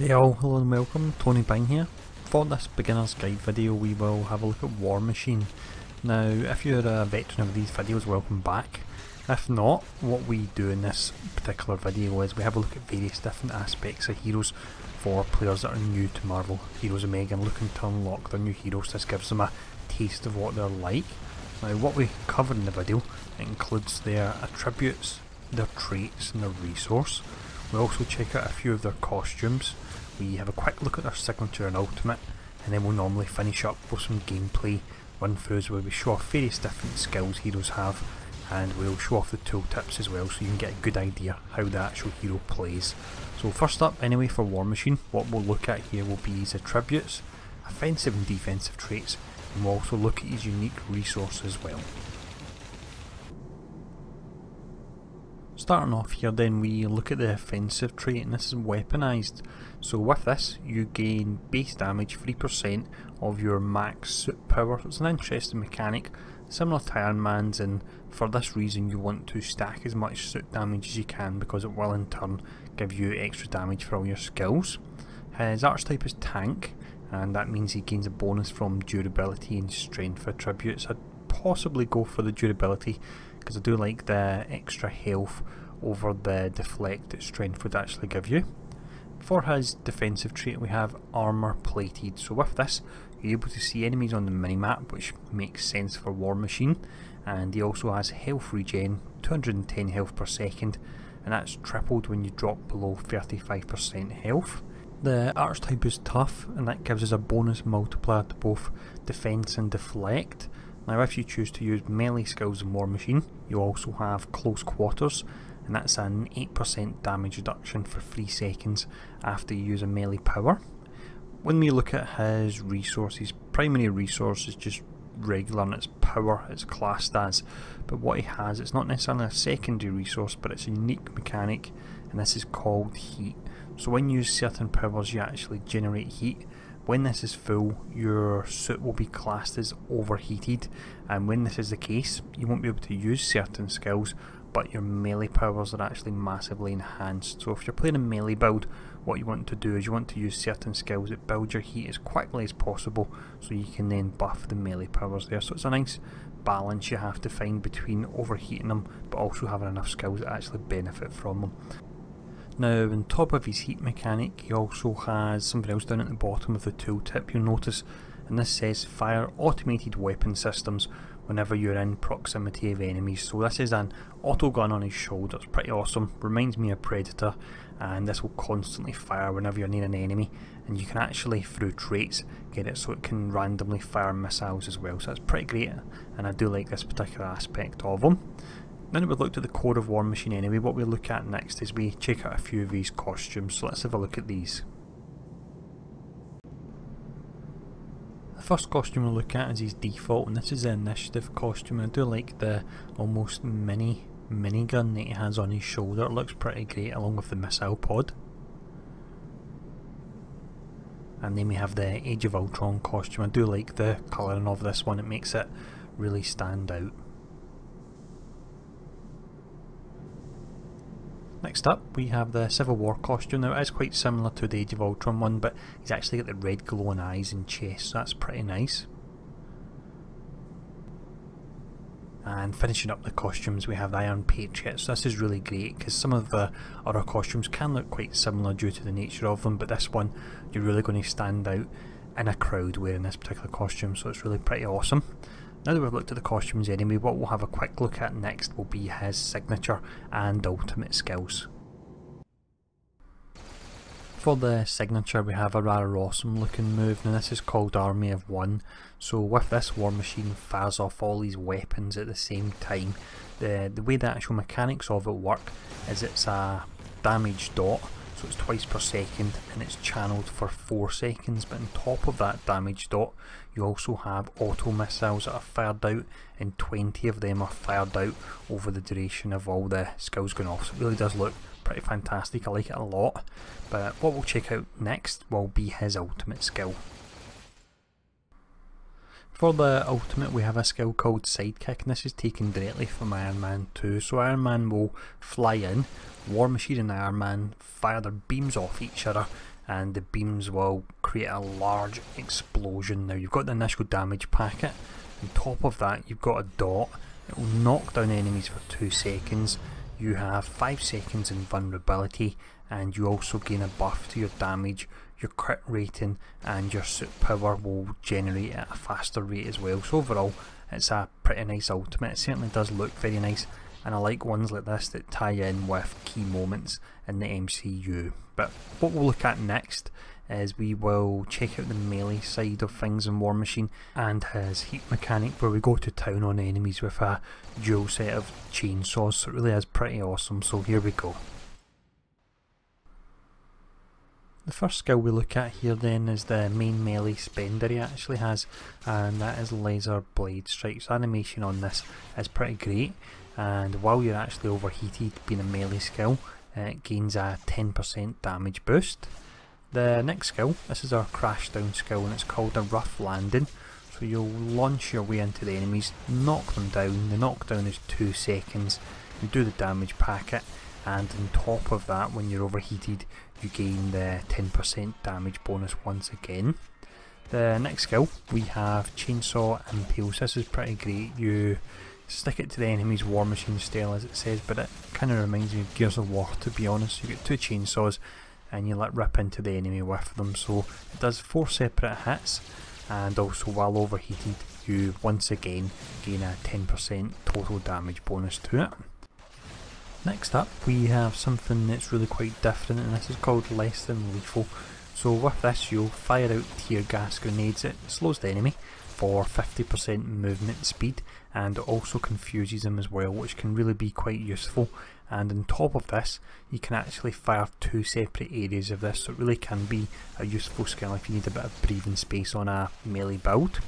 Hey all, hello and welcome, Tony Bing here. For this beginner's guide video we will have a look at War Machine. Now if you're a veteran of these videos, welcome back. If not, what we do in this particular video is we have a look at various different aspects of heroes for players that are new to Marvel Heroes Omega and looking to unlock their new heroes. This gives them a taste of what they're like. Now what we cover in the video includes their attributes, their traits and their resource. We also check out a few of their costumes, we have a quick look at their signature and ultimate, and then we'll normally finish up with some gameplay run-throughs where we show off various different skills heroes have, and we'll show off the tooltips as well so you can get a good idea how the actual hero plays. So first up anyway, for War Machine, what we'll look at here will be his attributes, offensive and defensive traits, and we'll also look at his unique resource as well. Starting off here then, we look at the offensive trait, and this is weaponised. So with this you gain base damage 3% of your max suit power. So it's an interesting mechanic similar to Iron Man's, and for this reason you want to stack as much suit damage as you can because it will in turn give you extra damage for all your skills. His archetype is tank, and that means he gains a bonus from durability and strength attributes. I'd possibly go for the durability because I do like the extra health over the deflect that strength would actually give you. For his defensive trait we have armour plated, so with this you're able to see enemies on the minimap, which makes sense for War Machine, and he also has health regen, 210 health per second, and that's tripled when you drop below 35% health. The archetype is tough, and that gives us a bonus multiplier to both defence and deflect. Now if you choose to use melee skills in War Machine, you also have close quarters, and that's an 8% damage reduction for 3 seconds after you use a melee power. When we look at his resources, primary resource is just regular and it's power, it's classed as, but what he has, it's not necessarily a secondary resource, but it's a unique mechanic, and this is called heat. So when you use certain powers you actually generate heat. When this is full, your suit will be classed as overheated, and when this is the case you won't be able to use certain skills, but your melee powers are actually massively enhanced. So if you're playing a melee build, what you want to do is you want to use certain skills that build your heat as quickly as possible so you can then buff the melee powers there. So it's a nice balance you have to find between overheating them but also having enough skills that actually benefit from them. Now on top of his heat mechanic he also has something else down at the bottom of the tooltip you'll notice, and this says fire automated weapon systems whenever you're in proximity of enemies. So this is an auto gun on his shoulder, it's pretty awesome, reminds me of Predator, and this will constantly fire whenever you're near an enemy, and you can actually through traits get it so it can randomly fire missiles as well, so that's pretty great, and I do like this particular aspect of him. Now that we've looked at the core of War Machine anyway, what we look at next is we check out a few of his costumes, so let's have a look at these. The first costume we'll look at is his default, and this is the initiative costume. I do like the almost minigun that he has on his shoulder, it looks pretty great along with the missile pod. And then we have the Age of Ultron costume. I do like the colouring of this one, it makes it really stand out. Next up we have the Civil War costume. Now it is quite similar to the Age of Ultron one, but he's actually got the red glowing eyes and chest, so that's pretty nice. And finishing up the costumes we have the Iron Patriot. So this is really great because some of the other costumes can look quite similar due to the nature of them, but this one you're really going to stand out in a crowd wearing this particular costume, so it's really pretty awesome. Now that we've looked at the costumes anyway, what we'll have a quick look at next will be his signature and ultimate skills. For the signature we have a rather awesome looking move, and this is called Army of One. So with this, War Machine fires off all these weapons at the same time. The way the actual mechanics of it work is it's a damage dot, so it's twice per second and it's channeled for 4 seconds, but on top of that damage dot you also have auto missiles that are fired out, and 20 of them are fired out over the duration of all the skills going off, so it really does look pretty fantastic, I like it a lot. But what we'll check out next will be his ultimate skill. For the ultimate we have a skill called Sidekick, and this is taken directly from Iron Man 2. So Iron Man will fly in, War Machine and Iron Man fire their beams off each other, and the beams will create a large explosion. Now you've got the initial damage packet, on top of that you've got a dot. It will knock down enemies for 2 seconds. You have 5 seconds in vulnerability, and you also gain a buff to your damage, your crit rating, and your suit power will generate at a faster rate as well. So overall it's a pretty nice ultimate. It certainly does look very nice, and I like ones like this that tie in with key moments in the MCU. But what we'll look at next is we will check out the melee side of things in War Machine and his heat mechanic, where we go to town on enemies with a dual set of chainsaws. So it really is pretty awesome, so here we go. The first skill we look at here then is the main melee spender he actually has, and that is laser blade strikes. Animation on this is pretty great, and while you're actually overheated, being a melee skill, it gains a 10% damage boost. The next skill, this is our crash down skill, and it's called a rough landing. So you'll launch your way into the enemies, knock them down. The knockdown is 2 seconds, you do the damage packet, and on top of that, when you're overheated, you gain the 10% damage bonus once again. The next skill, we have chainsaw impales. This is pretty great. You stick it to the enemy's War Machine style as it says, but it kind of reminds me of Gears of War, to be honest. You get 2 chainsaws and you let rip into the enemy with them. So it does 4 separate hits, and also while overheated you once again gain a 10% total damage bonus to it. Next up we have something that's really quite different, and this is called less than lethal. So with this you'll fire out tear gas grenades. It slows the enemy for 50% movement speed, and it also confuses them as well, which can really be quite useful. And on top of this you can actually fire 2 separate areas of this, so it really can be a useful skill if you need a bit of breathing space on a melee build.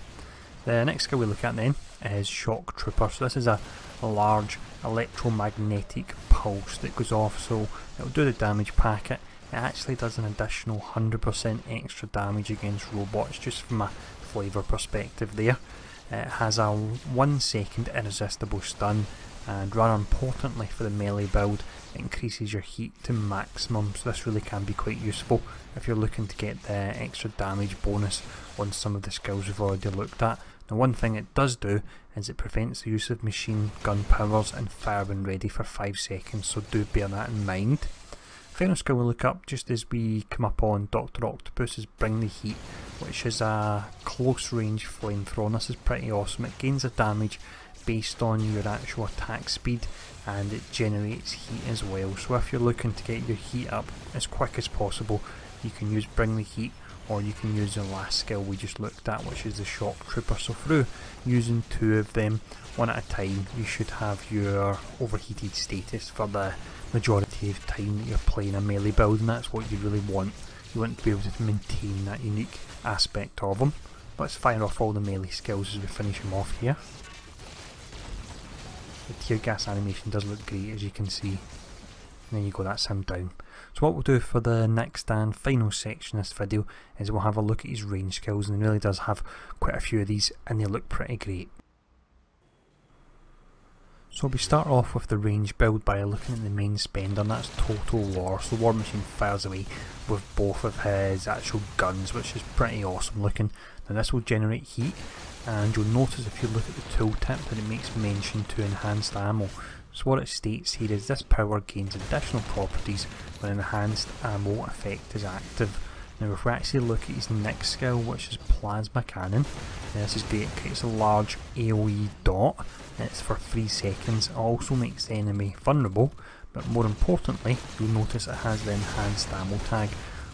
The next skill we look at then is Shock Trooper. So this is a large electromagnetic pulse that goes off, so it'll do the damage packet. It actually does an additional 100% extra damage against robots, just from a flavour perspective there. It has a 1 second irresistible stun, and rather importantly for the melee build, it increases your heat to maximum, so this really can be quite useful if you're looking to get the extra damage bonus on some of the skills we've already looked at. Now one thing it does do is it prevents the use of machine gun powers and fire when ready for 5 seconds, so do bear that in mind. Final skill we'll look up just as we come up on Dr. Octopus is Bring the Heat, which is a close range flamethrower. This is pretty awesome. It gains a damage based on your actual attack speed, and it generates heat as well. So if you're looking to get your heat up as quick as possible, you can use Bring the Heat, or you can use the last skill we just looked at, which is the Shock Trooper. So through using 2 of them one at a time, you should have your overheated status for the majority of time that you're playing a melee build, and that's what you really want. You want to be able to maintain that unique aspect of them. Let's fire off all the melee skills as we finish them off here. The tear gas animation does look great, as you can see. There you go, that's him down. So what we'll do for the next and final section of this video is we'll have a look at his range skills, and he really does have quite a few of these and they look pretty great. So we start off with the range build by looking at the main spender, and that's Total War. So War Machine fires away with both of his actual guns, which is pretty awesome looking. Now this will generate heat, and you'll notice if you look at the tooltip that it makes mention to enhanced ammo. So what it states here is this power gains additional properties when an enhanced ammo effect is active. Now if we actually look at his next skill, which is Plasma Cannon, this is great. It creates a large AoE dot, it's for 3 seconds. It also makes the enemy vulnerable, but more importantly you'll notice it has the enhanced ammo tag.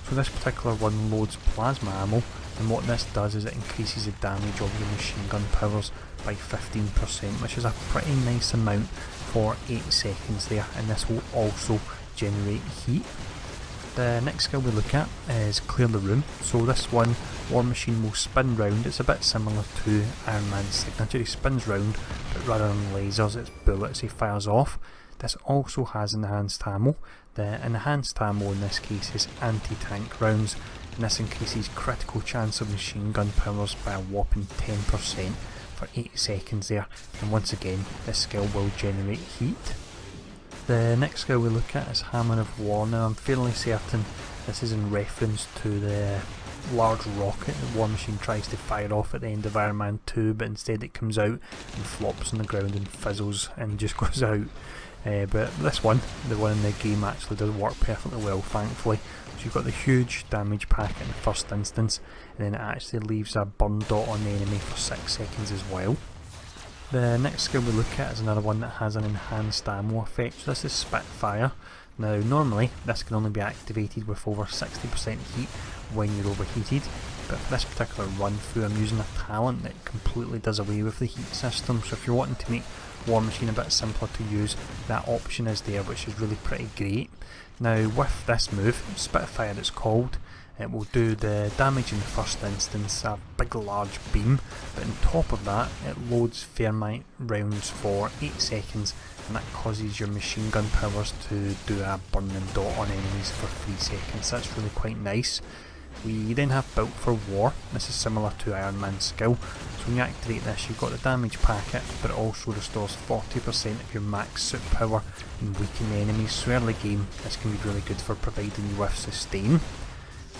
So this particular one loads plasma ammo, and what this does is it increases the damage of your machine gun powers by 15%, which is a pretty nice amount for 8 seconds there, and this will also generate heat. The next skill we look at is Clear the Room. So this one, War Machine will spin round. It's a bit similar to Iron Man's signature. He spins round, but rather than lasers it's bullets he fires off. This also has enhanced ammo. The enhanced ammo in this case is anti-tank rounds, and this increases critical chance of machine gun powers by a whopping 10% for 8 seconds there, and once again this skill will generate heat. The next skill we look at is Hammer of War. Now I'm fairly certain This is in reference to the large rocket that War Machine tries to fire off at the end of Iron Man 2, but instead it comes out and flops on the ground and fizzles and just goes out. But this one, the one in the game, actually does work perfectly well, thankfully. So you've got the huge damage packet in the first instance, and then it actually leaves a burn dot on the enemy for 6 seconds as well. The next skill we look at is another one that has an enhanced ammo effect. So this is Spitfire. Now normally this can only be activated with over 60% heat when you're overheated, but for this particular run through I'm using a talent that completely does away with the heat system. So if you're wanting to make War Machine a bit simpler to use, that option is there, which is really pretty great. Now with this move, Spitfire it's called, it will do the damage in the first instance, a big large beam, but on top of that it loads thermite rounds for 8 seconds, and that causes your machine gun powers to do a burning dot on enemies for 3 seconds. That's really quite nice. We then have Built for War. This is similar to Iron Man's skill. So when you activate this, you've got the damage packet, but it also restores 40% of your max suit power and weaken the enemies. So early game, this can be really good for providing you with sustain.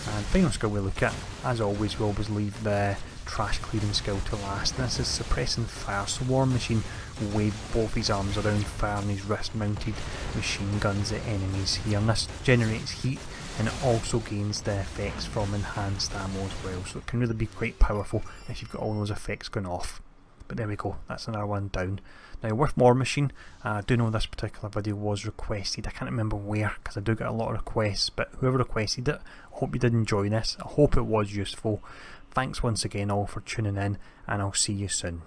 And final skill we look at, as always, we always leave the trash clearing skill to last. This is Suppressing Fire. So War Machine will wave both his arms around, firing his wrist mounted machine guns at enemies here, and this generates heat, and it also gains the effects from enhanced ammo as well, so it can really be quite powerful if you've got all those effects going off. But there we go, that's another one down. Now with War Machine, I do know this particular video was requested. I can't remember where, because I do get a lot of requests, but whoever requested it, I hope you did enjoy this. I hope it was useful. Thanks once again all for tuning in, and I'll see you soon.